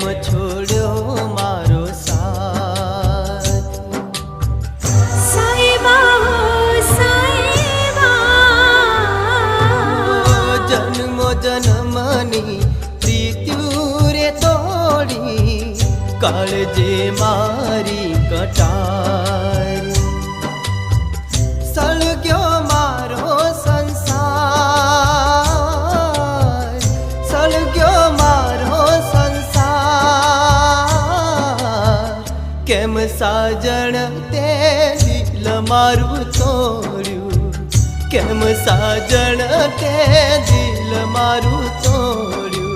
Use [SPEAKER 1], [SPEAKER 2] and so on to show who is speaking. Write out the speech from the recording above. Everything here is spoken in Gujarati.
[SPEAKER 1] છોડ્યો મારો સાથ
[SPEAKER 2] સાઈબા હો સાઈબા
[SPEAKER 1] જન્મો જન્મની પ્રીત્યુ રે તોડી કાળજે મારી કટાર સળગ્યો મારો સંસાર સળગ્યો મારો સંસાર કેમ સાજણ તે દિલ મારું તોડ્યું કેમ સાજણ તે દિલ મારું તોડ્યું